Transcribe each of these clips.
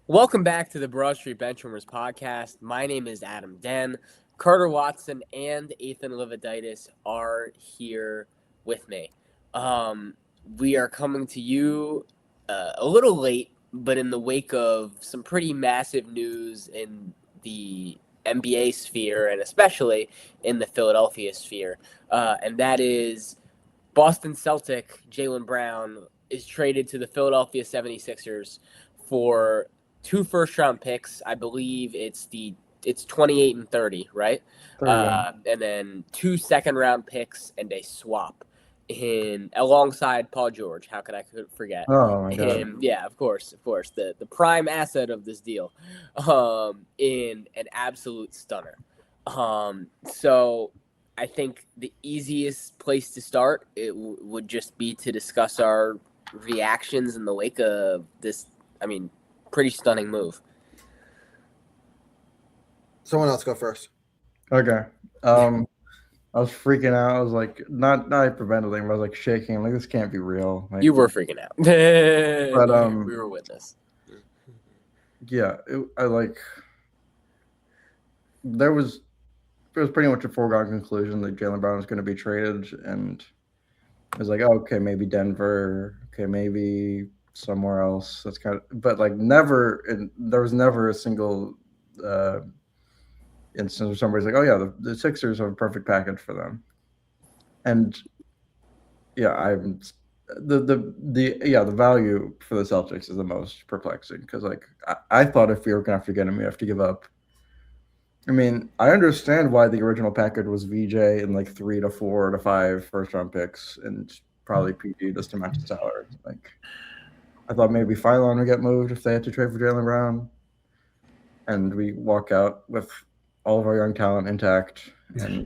Welcome back to the Broad Street Benchwarmers podcast. My name is Adam Den. Carter Watson and Ethan Lividitis are here with me. We are coming to you a little late, but in the wake of some pretty massive news in the NBA sphere and especially in the Philadelphia sphere. And that is Boston Celtic Jaylen Brown is traded to the Philadelphia 76ers for two first-round picks. I believe it's 28 and 30, right? 30. And then two second-round picks and a swap in alongside Paul George. How could I forget Oh my God. him? Yeah, of course, the prime asset of this deal, in an absolute stunner. So I think the easiest place to start would just be to discuss our reactions in the wake of this. I mean, pretty stunning move. Someone else go first. Okay. I was freaking out. I was like, not hyperventilating, but I was like shaking. I'm like, this can't be real. Like, You were freaking out, but we were witness. yeah, there was pretty much a foregone conclusion that Jaylen Brown was going to be traded, and it was like, oh, okay, maybe Denver, okay, maybe somewhere else. That's kind of, but like never, and there was never a single instance where somebody's like, oh yeah, the Sixers have a perfect package for them, and yeah, the value for the Celtics is the most perplexing because like I thought if we were gonna have to get him, we have to give up. I mean, I understand why the original package was VJ and like 3 to 4 to 5 first round picks and probably PG just to match the salary. Like I thought maybe Phylon would get moved if they had to trade for Jaylen Brown, and we walk out with all of our young talent intact and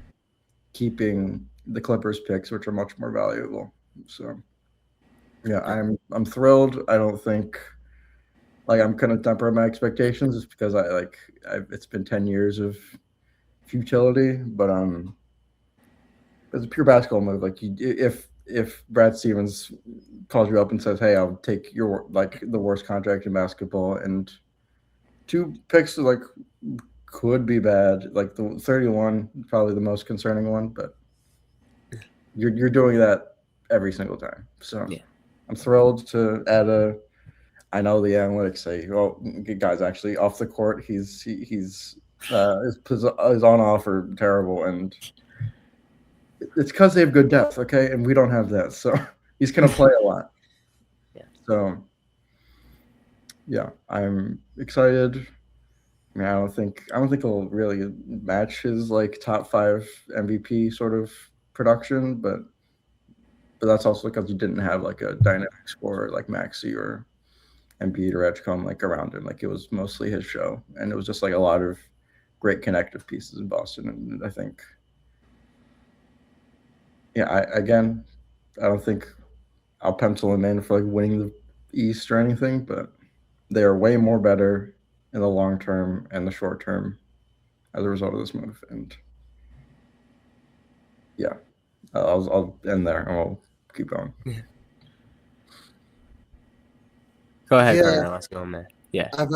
keeping the Clippers picks, which are much more valuable. So, yeah, I'm thrilled. I don't think like I'm gonna temper my expectations just because it's been 10 years of futility, but it's a pure basketball move. Like if Brad Stevens calls you up and says, "Hey, I'll take your like the worst contract in basketball," and two picks like could be bad. Like the 31, probably the most concerning one, but you're doing that every single time. So Yeah. I'm thrilled to add a. I know the analytics say, "Oh, guys, actually off the court, he's his on off are terrible," and it's because they have good depth, okay, and we don't have that, so he's gonna play a lot. Yeah. So yeah, I'm excited. I mean, I don't think he'll really match his like top 5 MVP sort of production, but that's also because he didn't have like a dynamic scorer like Maxi or Embiid or Edgecombe like around him. Like it was mostly his show, and it was just like a lot of great connective pieces in Boston. And I think, yeah, I don't think I'll pencil him in for like winning the East or anything, but they are way more better in the long term and the short term as a result of this move. And yeah, I'll end there and we'll keep going. Go ahead, Yeah. Carter. Let's go, man. Yeah. I've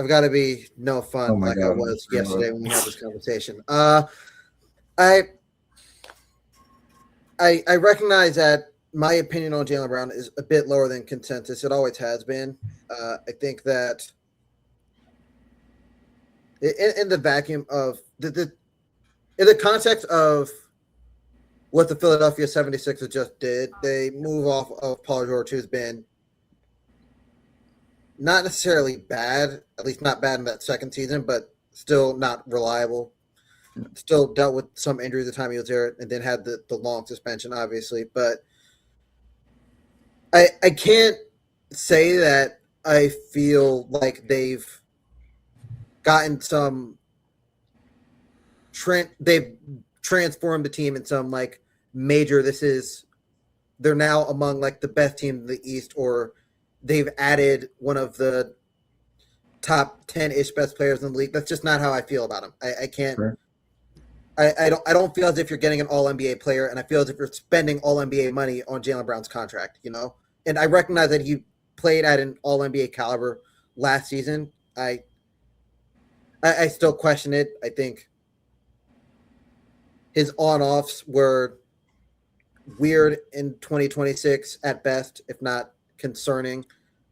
got to be no fun Oh my like I God. was yesterday when we had this conversation. I recognize that my opinion on Jaylen Brown is a bit lower than consensus. It always has been. I think that in the vacuum of in the context of what the Philadelphia 76ers just did, they move off of Paul George, who's been not necessarily bad, at least not bad in that second season, but still not reliable. Still dealt with some injuries the time he was there, and then had the long suspension, obviously. But I can't say that I feel like they've gotten some they've transformed the team in some like major. They're now among like the best team in the East, or they've added one of the top 10-ish best players in the league. That's just not how I feel about them. I can't. Sure. I don't feel as if you're getting an All NBA player, and I feel as if you're spending All NBA money on Jaylen Brown's contract. And I recognize that he played at an All NBA caliber last season. I still question it. I think his on-offs were weird in 2026 at best, if not concerning.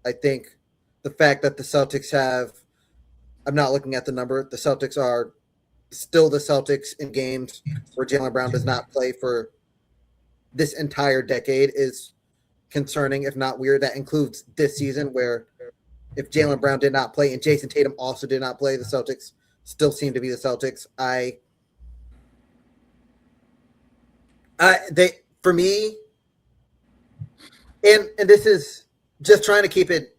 I think the fact that the Celtics have, I'm not looking at the number, the Celtics are still the Celtics in games where Jaylen Brown does not play for this entire decade is concerning, if not weird. That includes this season where if Jaylen Brown did not play and Jason Tatum also did not play, the Celtics still seem to be the Celtics. They for me, and this is just trying to keep it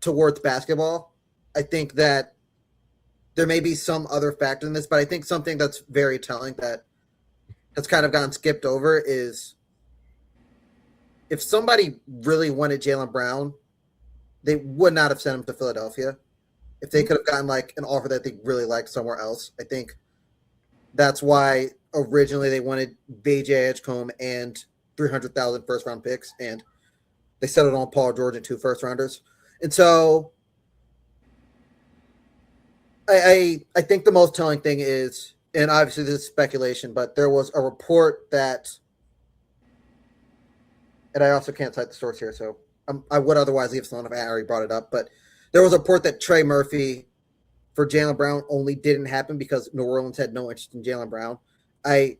towards basketball. I think that there may be some other factor in this, but I think something that's very telling that has kind of gotten skipped over is if somebody really wanted Jaylen Brown, they would not have sent him to Philadelphia. If they could have gotten like an offer that they really liked somewhere else, I think that's why originally they wanted VJ Edgecombe and 300,000 first round picks, and they settled on Paul George and 2 first rounders. And so I think the most telling thing is, and obviously this is speculation, but there was a report that, and I also can't cite the source here, so I would otherwise leave this alone if I already brought it up, but there was a report that Trey Murphy for Jaylen Brown only didn't happen because New Orleans had no interest in Jaylen Brown. I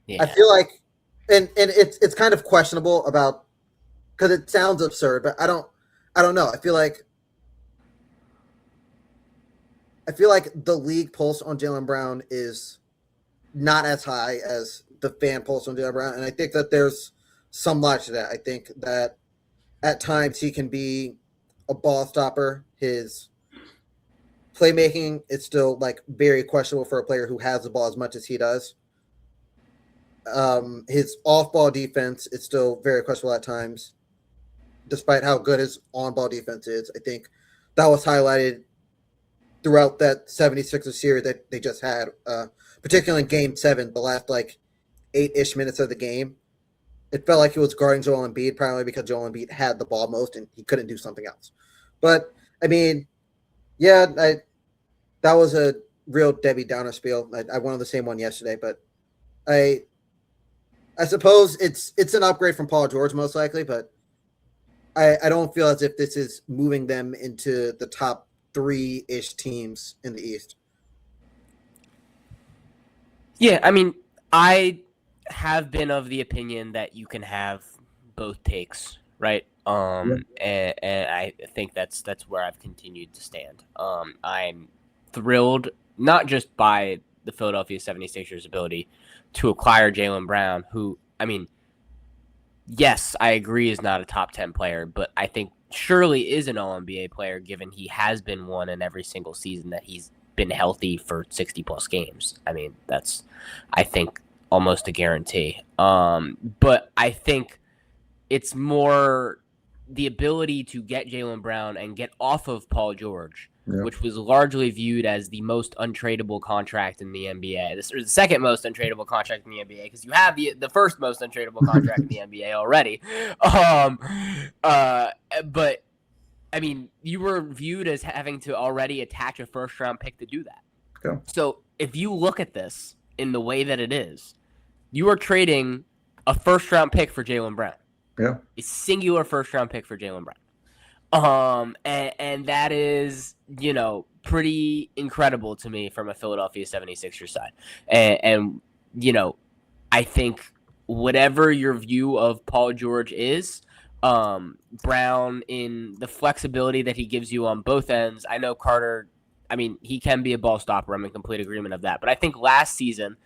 feel like, and it's kind of questionable about, because it sounds absurd, but I don't know. I feel like the league pulse on Jaylen Brown is not as high as the fan pulse on Jaylen Brown, and I think that there's some logic to that. I think that at times he can be a ball stopper. His playmaking is still like very questionable for a player who has the ball as much as he does. His off-ball defense is still very questionable at times, despite how good his on-ball defense is. I think that was highlighted throughout that 76ers series that they just had, particularly in Game 7, the last like 8-ish minutes of the game. It felt like he was guarding Joel Embiid, primarily because Joel Embiid had the ball most and he couldn't do something else. But, I mean, yeah, that was a real Debbie Downer spiel. I went on the same one yesterday, but I suppose it's an upgrade from Paul George most likely, but I don't feel as if this is moving them into the top 3-ish teams in the East. Yeah, I mean, I have been of the opinion that you can have both takes, right? And I think that's where I've continued to stand. I'm thrilled not just by the Philadelphia 76ers ability to acquire Jaylen Brown, who, I mean, yes, I agree is not a top 10 player, but I think surely is an All-NBA player given he has been one in every single season that he's been healthy for 60-plus games. I mean, that's, I think, almost a guarantee. But I think it's more the ability to get Jaylen Brown and get off of Paul George, which was largely viewed as the most untradeable contract in the NBA. This is the second most untradeable contract in the NBA because you have the first most untradeable contract in the NBA already. But I mean, you were viewed as having to already attach a first-round pick to do that. Yeah. So if you look at this in the way that it is, you are trading a first-round pick for Jaylen Brown. Yeah. A singular first-round pick for Jaylen Brown. And that is, pretty incredible to me from a Philadelphia 76ers side. And I think whatever your view of Paul George is, Brown, in the flexibility that he gives you on both ends. I know Carter, I mean, he can be a ball stopper. I'm in complete agreement of that. But I think last season,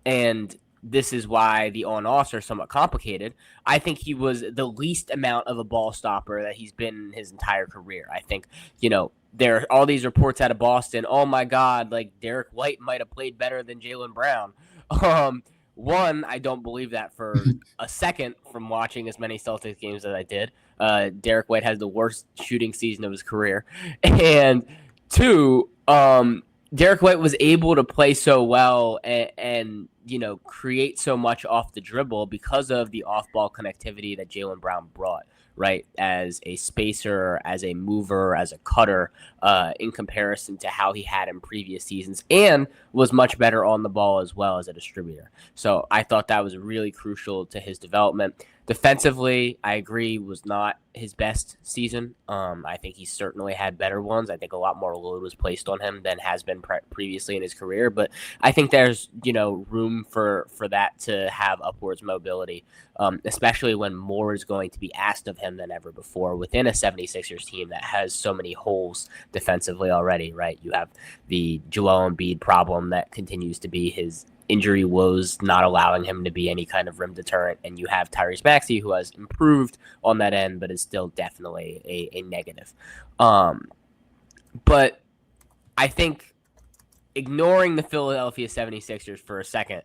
and this is why the on-offs are somewhat complicated, I think he was the least amount of a ball stopper that he's been in his entire career. I think, there are all these reports out of Boston, oh my God, like Derek White might have played better than Jaylen Brown. One, I don't believe that for a second from watching as many Celtics games as I did. Derek White has the worst shooting season of his career. And two, Derek White was able to play so well and create so much off the dribble because of the off-ball connectivity that Jaylen Brown brought, right, as a spacer, as a mover, as a cutter, in comparison to how he had in previous seasons, and was much better on the ball as well as a distributor. So I thought that was really crucial to his development. Defensively, I agree, was not his best season. I think he certainly had better ones. I think a lot more load was placed on him than has been previously in his career. But I think there's room for that to have upwards mobility, especially when more is going to be asked of him than ever before within a 76ers team that has so many holes defensively already. Right, you have the Joel Embiid problem that continues to be his injury woes not allowing him to be any kind of rim deterrent. And you have Tyrese Maxey, who has improved on that end, but is still definitely a negative. But I think ignoring the Philadelphia 76ers for a second,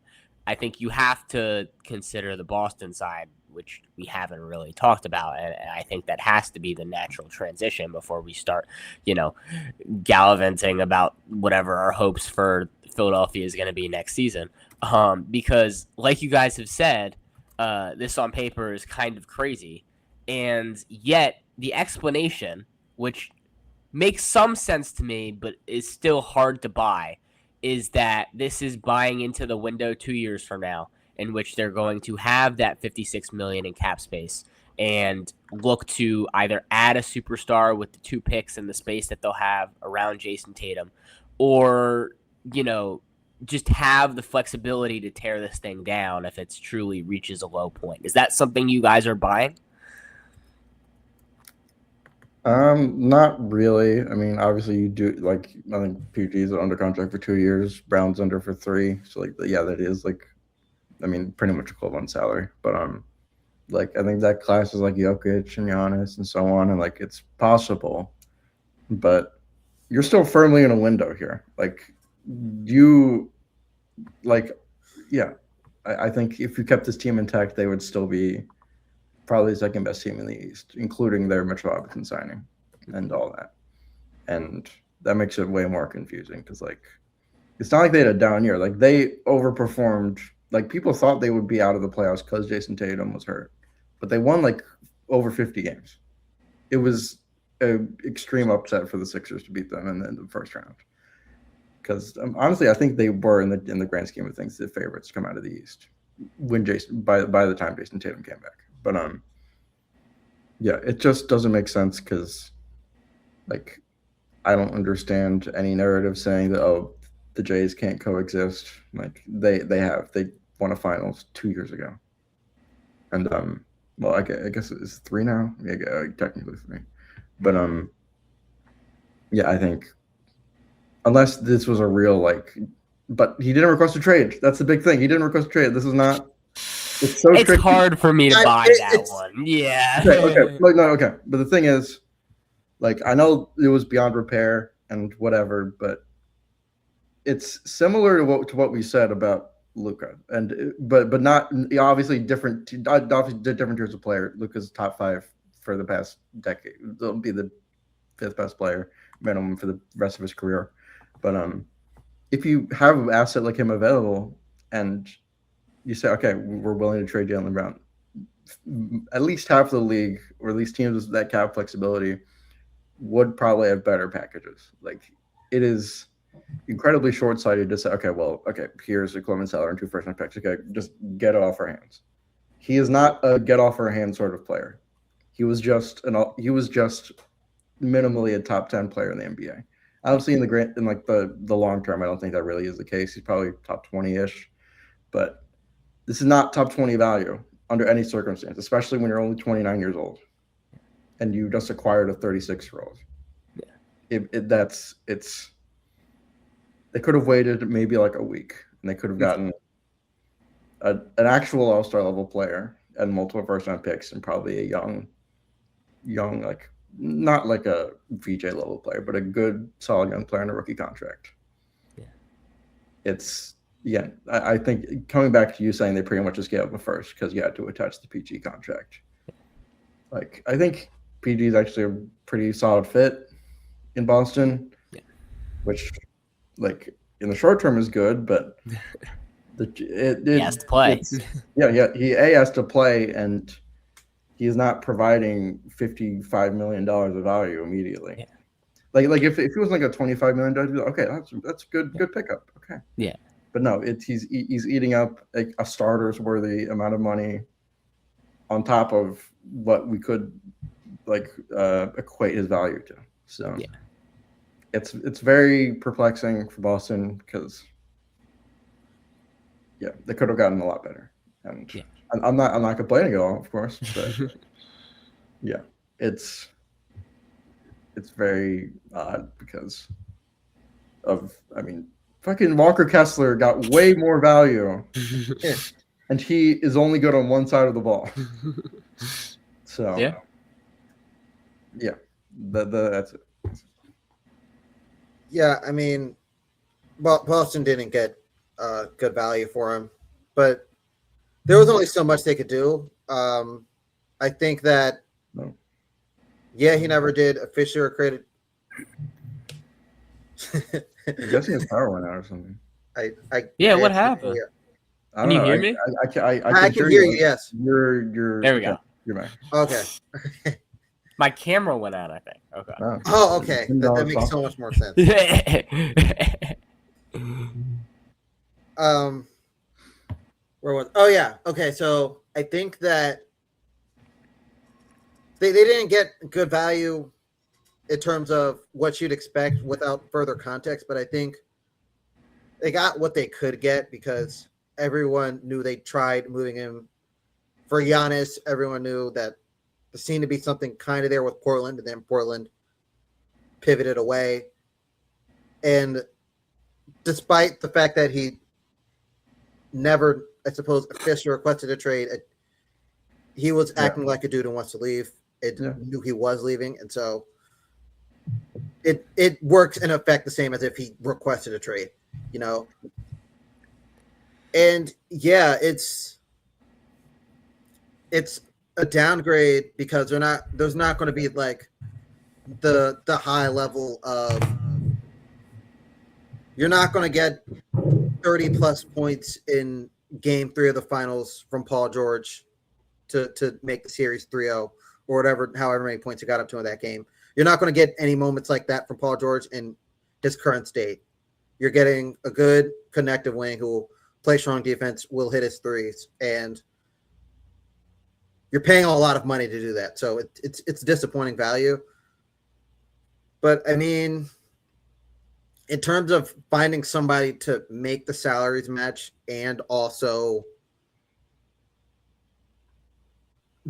I think you have to consider the Boston side, which we haven't really talked about. And I think that has to be the natural transition before we start, gallivanting about whatever our hopes for Philadelphia is going to be next season. Because like you guys have said, this on paper is kind of crazy. And yet the explanation, which makes some sense to me, but is still hard to buy, is that this is buying into the window 2 years from now, in which they're going to have that $56 million in cap space and look to either add a superstar with the 2 picks and the space that they'll have around Jason Tatum, or just have the flexibility to tear this thing down if it truly reaches a low point. Is that something you guys are buying? Not really. I mean, obviously you do, like, I think PG's under contract for 2 years, Brown's under for 3. So that is pretty much equivalent salary. But I think that class is like Jokic and Giannis and so on, and it's possible, but you're still firmly in a window here. I think if you kept this team intact, they would still be probably the second best team in the East, including their Mitchell Robinson signing and all that. And that makes it way more confusing because it's not like they had a down year. They overperformed. People thought they would be out of the playoffs because Jason Tatum was hurt, but they won over 50 games. It was an extreme upset for the Sixers to beat them in the first round. Because honestly, I think they were in the grand scheme of things the favorites to come out of the East when by the time Jason Tatum came back. But it just doesn't make sense because I don't understand any narrative saying that the Jays can't coexist. They won a finals 2 years ago, and I guess it's 3 now. Yeah, technically 3, but I think unless this was a real but he didn't request a trade. That's the big thing. He didn't request a trade. This is not. It's hard for me to buy that one. Yeah. Okay. Okay. But the thing is, I know it was beyond repair and whatever, but it's similar to what we said about Luka, but not obviously different. Obviously, different tiers of player. Luka's top 5 for the past decade. He'll be the 5th best player minimum for the rest of his career. But if you have an asset like him available, and you say, okay, we're willing to trade Jaylen Brown, at least half of the league, or at least teams with that cap flexibility, would probably have better packages. It is incredibly short-sighted to say, okay, here's a Clement Seller and 2 first-round picks. Okay, just get it off our hands. He is not a get off our hands sort of player. He was just minimally a top 10 player in the NBA. Obviously, in the long term, I don't think that really is the case. He's probably top 20-ish, but this is not top 20 value under any circumstance, especially when you're only 29 years old and you just acquired a 36-year-old. Yeah. They could have waited maybe a week, and they could have gotten an actual all-star level player and multiple first-round picks and probably a young, not like a VJ level player, but a good, solid young player in a rookie contract. Yeah. I think coming back to you saying they pretty much just gave up a first because you had to attach the PG contract. I think PG is actually a pretty solid fit in Boston, which in the short term is good, but he has to play. He has to play, and he is not providing $55 million of value immediately. Yeah. Like if it was like a $25 million, okay, that's good pickup. Okay. Yeah. But no, he's eating up like a starter's worthy amount of money on top of what we could like equate his value to. So yeah, it's very perplexing for Boston because they could have gotten a lot better. And yeah. I'm not complaining at all, of course, but yeah, it's very odd because of fucking Walker Kessler got way more value, and he is only good on one side of the ball. So yeah, that's it. Yeah, I mean, Boston didn't get good value for him, but there was only so much they could do. I think that, he never did officially or created. I'm guessing his power went out or something. What happened? I don't Can you know. hear me? I can hear you. Yes. You're. There we go. You're back. Okay. My camera went out, I think. Okay. Oh, okay. That makes so much more sense. Where was? Oh yeah. Okay. So I think that they didn't get good value in terms of what you'd expect without further context, but I think they got what they could get because everyone knew they tried moving him for Giannis. Everyone knew that there seemed to be something kind of there with Portland, and then Portland pivoted away. And despite the fact that he never, I suppose, officially requested a trade, he was acting like a dude who wants to leave. It knew he was leaving, and so it works in effect the same as if he requested a trade, And it's a downgrade because there's not going to be like the high level of, you're not going to get 30 plus points in game 3 of the finals from Paul George to make the series 3-0 or however many points he got up to in that game. You're not going to get any moments like that from Paul George in his current state. You're getting a good connective wing who will play strong defense, will hit his threes, and you're paying a lot of money to do that. So it's disappointing value. But I mean, in terms of finding somebody to make the salaries match and also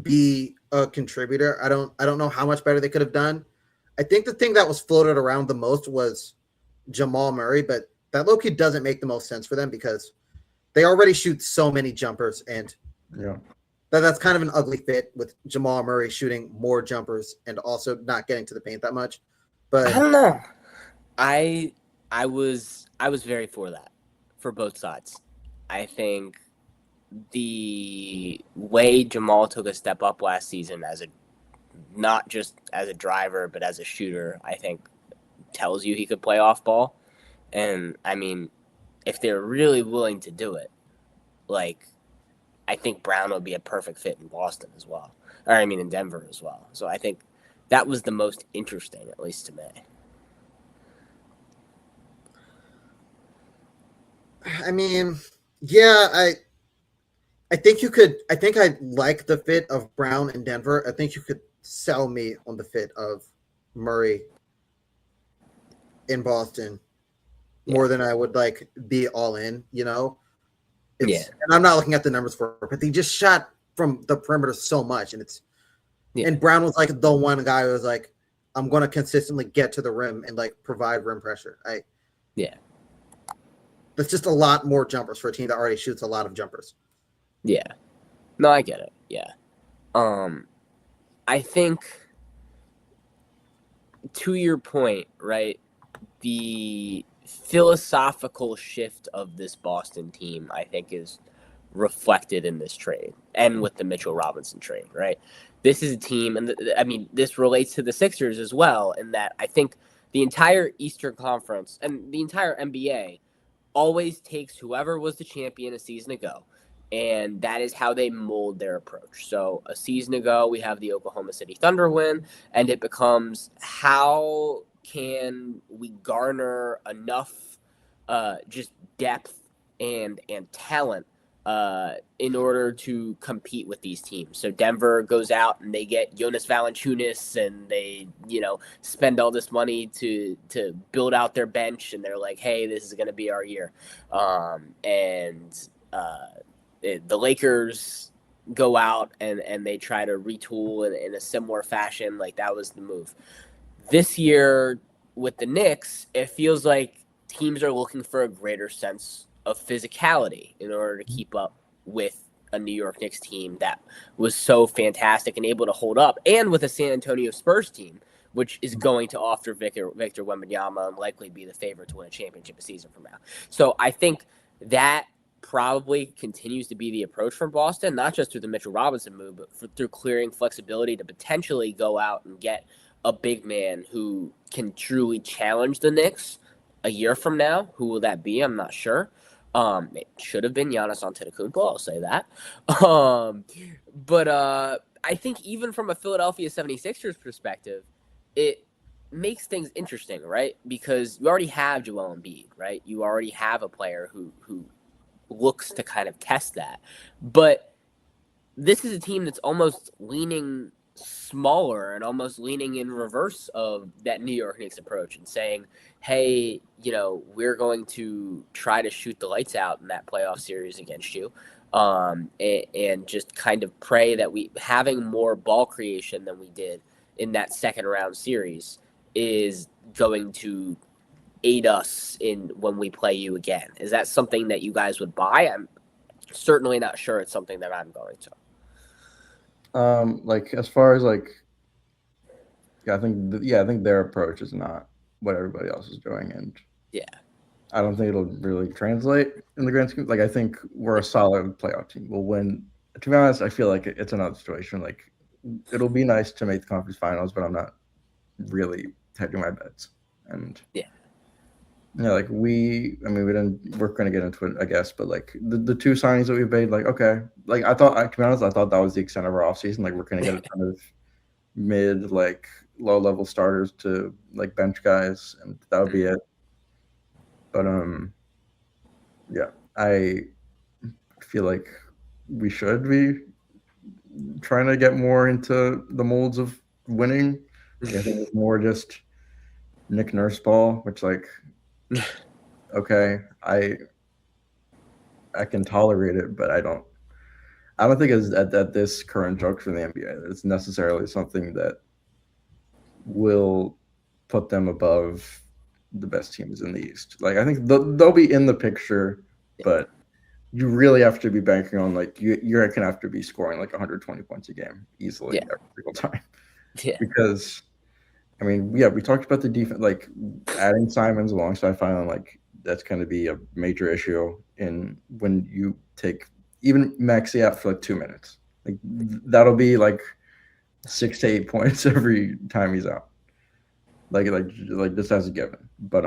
be a contributor, I don't know how much better they could have done. I think the thing that was floated around the most was Jamal Murray, but that low-key doesn't make the most sense for them because they already shoot so many jumpers, and that's kind of an ugly fit with Jamal Murray shooting more jumpers and also not getting to the paint that much. But I don't know. I was very for that, for both sides. I think the way Jamal took a step up last season not just as a driver, but as a shooter, I think tells you he could play off ball. And I mean, if they're really willing to do it, like, I think Brown would be a perfect fit in Boston as well. Or I mean, in Denver as well. So I think that was the most interesting, at least to me. I mean, I think you could. I think I like the fit of Brown in Denver. I think you could sell me on the fit of Murray in Boston more than I would like be all in. And I'm not looking at the numbers for it, but they just shot from the perimeter so much, and and Brown was like the one guy who was like, I'm going to consistently get to the rim and like provide rim pressure. That's just a lot more jumpers for a team that already shoots a lot of jumpers. Yeah. No, I get it. Yeah. I think to your point, right, the philosophical shift of this Boston team, I think, is reflected in this trade and with the Mitchell Robinson trade, right? This is a team, and this relates to the Sixers as well, in that I think the entire Eastern Conference and the entire NBA always takes whoever was the champion a season ago, And that is how they mold their approach. So a season ago, we have the Oklahoma City Thunder win, and it becomes how can we garner enough just depth and talent in order to compete with these teams. So Denver goes out and they get Jonas Valanciunas, and they spend all this money to build out their bench, and they're like, hey, this is going to be our year, and the Lakers go out and they try to retool in a similar fashion. Like, that was the move. This year with the Knicks, it feels like teams are looking for a greater sense of physicality in order to keep up with a New York Knicks team that was so fantastic and able to hold up, and with a San Antonio Spurs team, which is going to offer Victor Wembanyama and likely be the favorite to win a championship a season from now. So I think that probably continues to be the approach from Boston, not just through the Mitchell Robinson move, but through clearing flexibility to potentially go out and get a big man who can truly challenge the Knicks a year from now. Who will that be? I'm not sure. It should have been Giannis Antetokounmpo, I'll say that. But I think even from a Philadelphia 76ers perspective, it makes things interesting, right? Because you already have Joel Embiid, right? You already have a player who looks to kind of test that. But this is a team that's almost leaning smaller and almost leaning in reverse of that New York Knicks approach and saying, hey, we're going to try to shoot the lights out in that playoff series against you. And just kind of pray that we having more ball creation than we did in that second round series is going to aid us in when we play you again. Is that something that you guys would buy? I'm certainly not sure it's something that I'm going to. Like as far as like, I think their approach is not what everybody else is doing, and Yeah. I don't think it'll really translate in the grand scheme. Like I think we're a solid playoff team. We'll win. To be honest, I feel like it's another situation. Like it'll be nice to make the conference finals, but I'm not really hedging my bets. And Yeah. like we didn't. We're going to get into it, I guess. But like the two signings that we made, like okay, like to be honest, I thought that was the extent of our offseason. Like we're going to get a ton of mid, like low level starters to like bench guys, and that would be it. But yeah, I feel like we should be trying to get more into the molds of winning. I think it's more just Nick Nurse ball, which like okay, I can tolerate it, but I don't think it's at this current juncture in the NBA that it's necessarily something that will put them above the best teams in the East. Like I think they'll be in the picture, but you really have to be banking on like you're going to have to be scoring like 120 points a game easily every single time. Yeah. Because I mean, we talked about the defense, like adding Simons alongside Finland, like that's going to be a major issue in when you take even Maxi out for like 2 minutes. Like that'll be like 6 to 8 points every time he's out. Like this as a given. But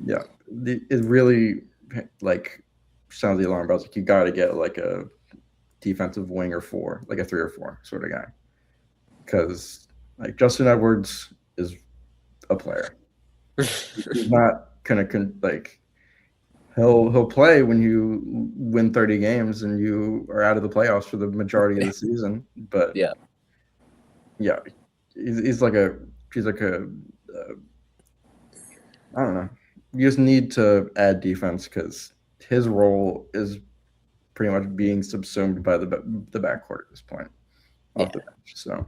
yeah, it really like sounds the alarm bells. Like you got to get like a defensive wing or 4, like a 3 or 4 sort of guy, because like Justin Edwards is a player. He's not gonna like he'll play when you win 30 games and you are out of the playoffs for the majority of the season. But yeah, he's like a I don't know. You just need to add defense because his role is pretty much being subsumed by the backcourt at this point off the bench. So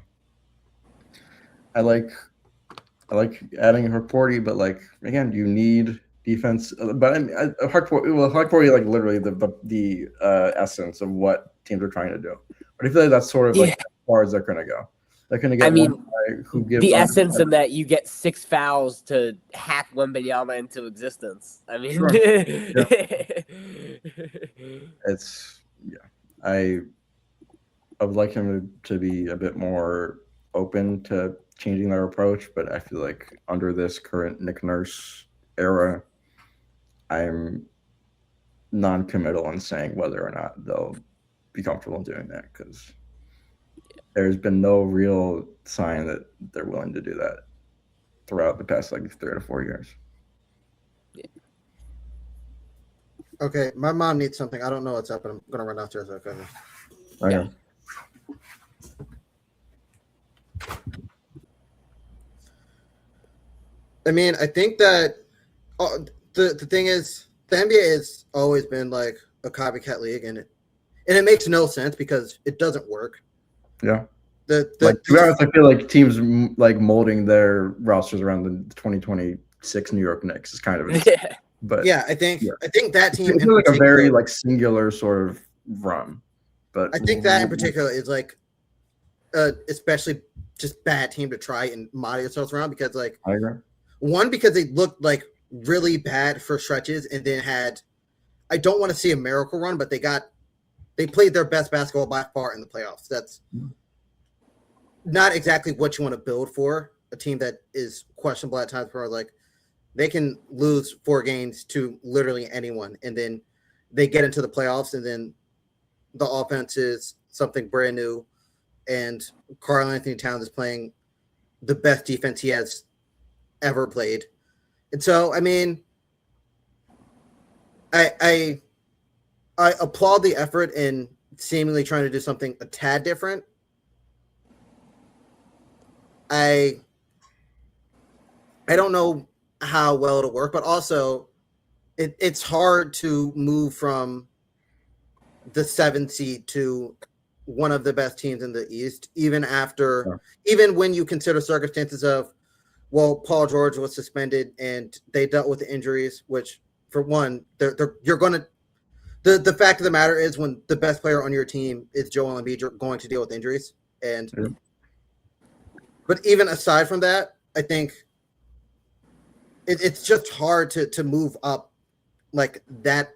I like adding Harporty, but like again, you need defense. But I mean, Harporty like literally the essence of what teams are trying to do. But I feel like that's sort of like as far as they're going to go. They're going to get one guy who gives the essence of that you get 6 fouls to hack Wembanyama into existence. I mean, sure. It's I would like him to be a bit more open to changing their approach, but I feel like under this current Nick Nurse era, I'm non-committal in saying whether or not they'll be comfortable doing that because there's been no real sign that they're willing to do that throughout the past like 3 to 4 years. Okay, my mom needs something. I don't know what's up, but I'm gonna run downstairs. Okay. Okay. I mean, I think that the thing is, the NBA has always been like a copycat league, and it makes no sense because it doesn't work. Yeah. To be honest, I feel like teams like molding their rosters around the 2026 New York Knicks is kind of insane. But yeah, I think that team it's like a very like singular sort of run. But I think that in particular is like especially just bad team to try and model yourself around because like I agree. One, because they looked like really bad for stretches and then had I don't want to see a miracle run, but they played their best basketball by far in the playoffs. That's not exactly what you want to build for a team that is questionable at times where like they can lose 4 games to literally anyone and then they get into the playoffs and then the offense is something brand new and Karl Anthony Towns is playing the best defense he has ever played. And so, I mean, I applaud the effort in seemingly trying to do something a tad different. I don't know how well it'll work, but also it's hard to move from the 7th seed to one of the best teams in the East, even when you consider circumstances of, well, Paul George was suspended and they dealt with the injuries, which for one, you're going to, the fact of the matter is when the best player on your team is Joel Embiid, you're going to deal with injuries. But even aside from that, I think it's just hard to move up like that.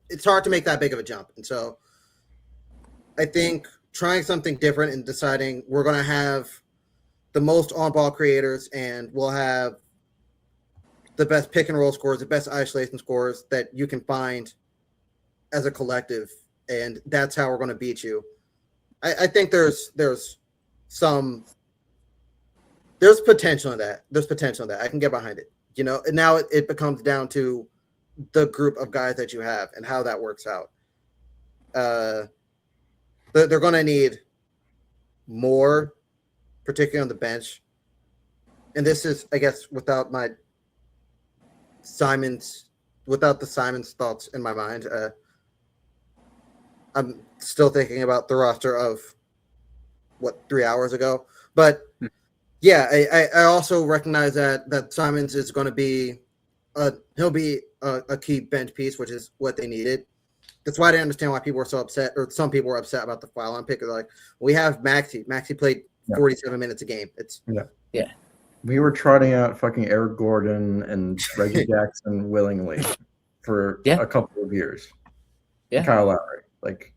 It's hard to make that big of a jump. And so I think trying something different and deciding we're going to have the most on-ball creators and we'll have the best pick and roll scores, the best isolation scores that you can find as a collective. And that's how we're going to beat you. I think there's potential in that. There's potential in that. I can get behind it. You know, and now it becomes down to the group of guys that you have and how that works out. They're going to need more, particularly on the bench. And this is, I guess, without the Simons thoughts in my mind. I'm still thinking about the roster of 3 hours ago, but yeah, I also recognize that Simons is going to be he'll be a key bench piece, which is what they needed. That's why I didn't understand why people were so upset, or some people were upset about the foul line pick. Like, we have Maxey. Maxey played 47 minutes a game. Yeah. We were trotting out fucking Eric Gordon and Reggie Jackson willingly for a couple of years. Yeah. Kyle Lowry. Like,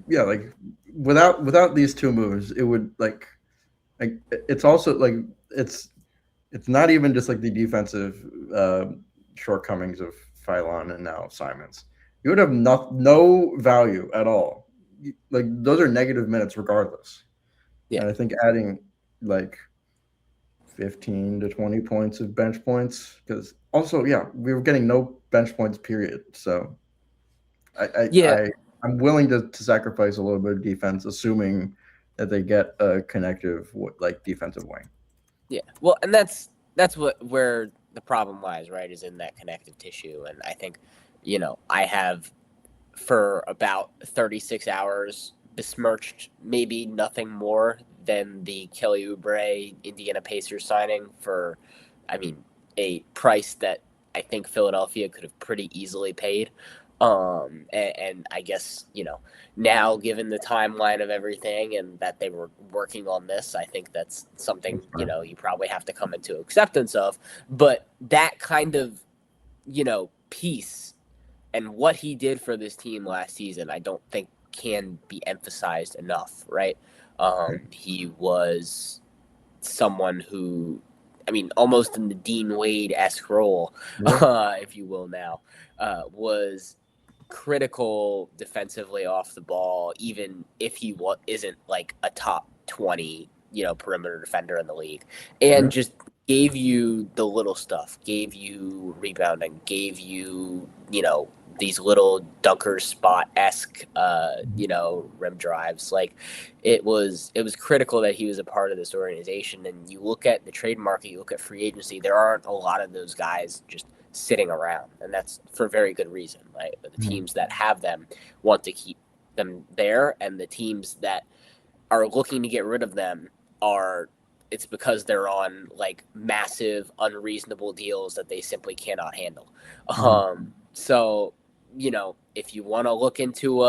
like without these two moves, it would like it's also like it's not even just like the defensive shortcomings of Phylon and now Simons. You would have no value at all. Like, those are negative minutes regardless. Yeah. And I think adding like 15 to 20 points of bench points, because also, we were getting no bench points, period. So I'm willing to sacrifice a little bit of defense, assuming that they get a connective like defensive wing. Yeah. Well, and that's where the problem lies, right, is in that connective tissue. And I think, I have for about 36 hours besmirched maybe nothing more than the Kelly Oubre Indiana Pacers signing for, a price that I think Philadelphia could have pretty easily paid. And I guess, now given the timeline of everything and that they were working on this, I think that's something, you probably have to come into acceptance of. But that kind of, piece and what he did for this team last season, I don't think can be emphasized enough, right? He was someone who I mean, almost in the Dean Wade-esque role, if you will now, was critical defensively off the ball, even if he isn't like a top 20, perimeter defender in the league, and just gave you the little stuff, gave you rebounding, gave you, these little dunker spot-esque, rim drives. Like it was critical that he was a part of this organization. And you look at the trade market, you look at free agency, there aren't a lot of those guys just sitting around, and that's for very good reason, right? But the teams that have them want to keep them there, and the teams that are looking to get rid of them it's because they're on like massive unreasonable deals that they simply cannot handle. So if you want to look into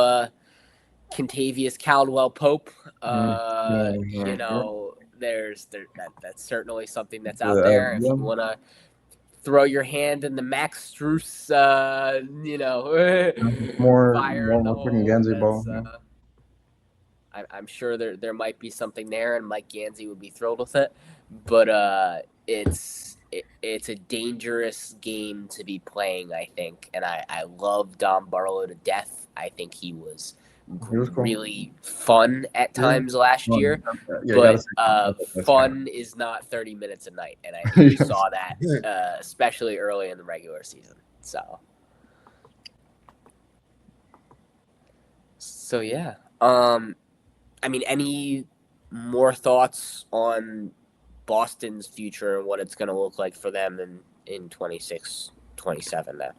Contavious Caldwell Pope, that's certainly something that's out there. If you want to throw your hand in the Max Strus, more fire in the hole, Gansey ball. I'm sure there might be something there, and Mike Gansey would be thrilled with it. But it's a dangerous game to be playing, I think. And I love Dom Barlow to death. I think he was cool. really fun at times last year. But fun is not 30 minutes a night. And I think we saw that, especially early in the regular season. So yeah. I mean, any more thoughts on Boston's future and what it's going to look like for them in 26, 27 now?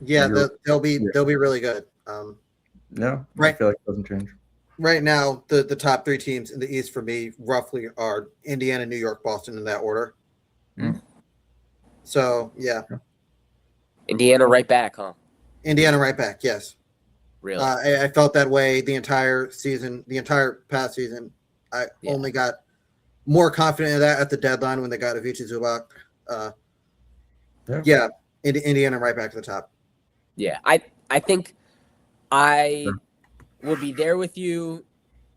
Yeah, they'll be really good. Right. I feel like it doesn't change. Right now, the top three teams in the East for me roughly are Indiana, New York, Boston in that order. So, yeah. Indiana right back, huh? Indiana right back, yes. Really? I felt that way the entire past season. I only got more confident in that at the deadline when they got Avicii Zubac. Indiana right back to the top. Yeah, I think I will be there with you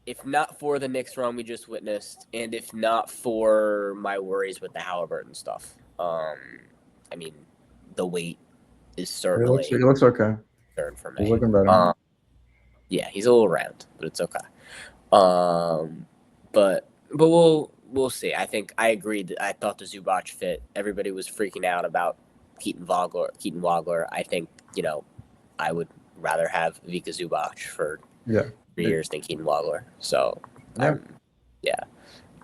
if not for the Knicks run we just witnessed, and if not for my worries with the Halliburton stuff. I mean, the weight is certainly he looks okay. For me. He's looking better. Yeah, he's a little round, but it's okay. But we'll see. I think I agreed. I thought the Zubac fit. Everybody was freaking out about Keaton Wagler. I think I would rather have Vika Zubac for 3 years than Keaton Wagler. So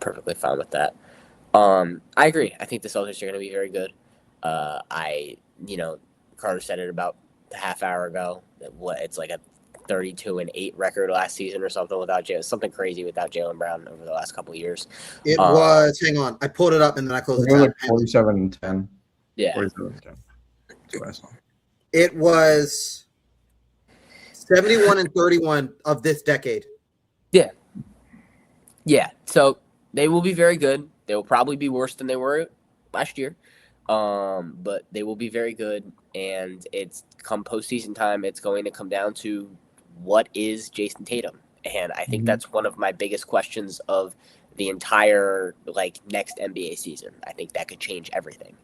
perfectly fine with that. I agree. I think the Celtics are going to be very good. Carter said it about a half hour ago. It's like a 32-8 record last season or something something crazy without Jaylen Brown over the last couple of years. It was. Hang on, I pulled it up and then I closed it. It was like 47-10. Yeah. 47-10. That's what I saw. It was 71-31 of this decade. Yeah. Yeah. So they will be very good. They will probably be worse than they were last year. But they will be very good, and it's come postseason time. It's going to come down to what is Jason Tatum, and I think that's one of my biggest questions of the entire next NBA season. I think that could change everything.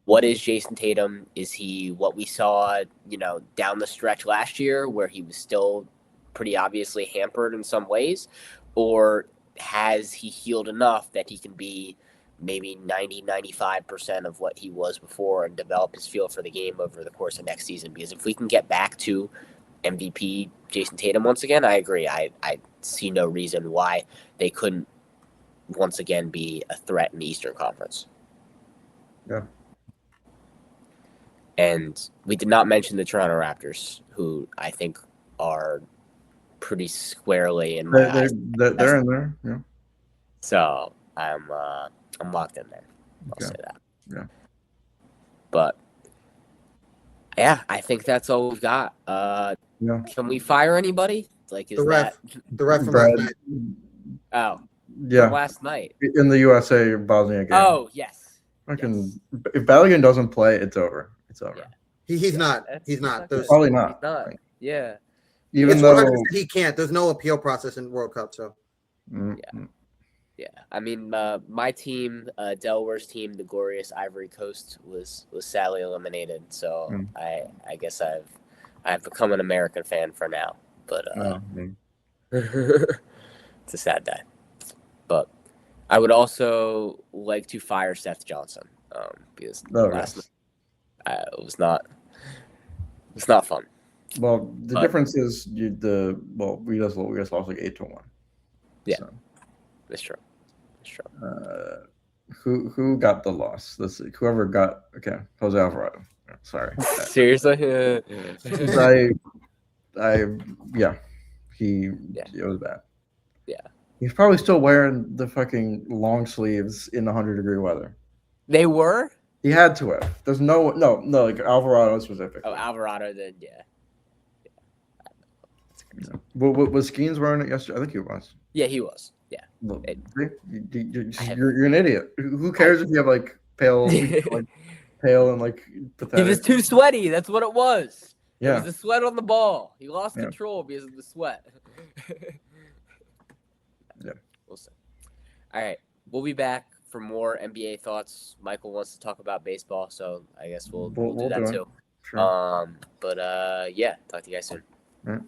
What is Jason Tatum? Is he what we saw, down the stretch last year, where he was still pretty obviously hampered in some ways, or has he healed enough that he can be maybe 90-95% of what he was before and develop his feel for the game over the course of next season? Because if we can get back to MVP Jason Tatum once again, I agree. I see no reason why they couldn't once again be a threat in the Eastern Conference. Yeah. And we did not mention the Toronto Raptors, who I think are pretty squarely in my eyes. They're in there, yeah. So I'm locked in there. I'll say that. Yeah. But yeah, I think that's all we've got. Can we fire anybody? The ref from last night. Oh. Yeah. Last night. In the USA Bosnia game. Oh, yes. If Balogun doesn't play, it's over. It's over. Yeah. He's not. He's not. Probably not. He's not. Yeah. Even though he can't. There's no appeal process in World Cup, so. Yeah. Yeah, I mean, my team, Delaware's team, the glorious Ivory Coast, was sadly eliminated. So Mm. I guess I've become an American fan for now. But No, I mean, it's a sad day. But I would also like to fire Seth Johnson because last yes. night it was not fun. Well, the But- difference is we just lost like 8-1. Yeah. So, It's true. It's true. who got the loss? Let's see. Whoever got Jose Alvarado. Sorry. Seriously. I yeah. It was bad. Yeah. He's probably still wearing the fucking long sleeves in 100-degree weather. They were. He had to have. There's no like Alvarado specific. Oh, Alvarado did. Yeah. Was Skeens wearing it yesterday? I think he was. Yeah, he was. Yeah. Look, It- You're an idiot. Who cares if you have like pale, pale and like pathetic? He was too sweaty. That's what it was. It Yeah. was the sweat on the ball. He lost Yeah. control because of the sweat. Yeah. We'll see. All right. We'll be back for more NBA thoughts. Michael wants to talk about baseball, so I guess we'll do that do it. too. Sure. But yeah, talk to you guys soon. All right.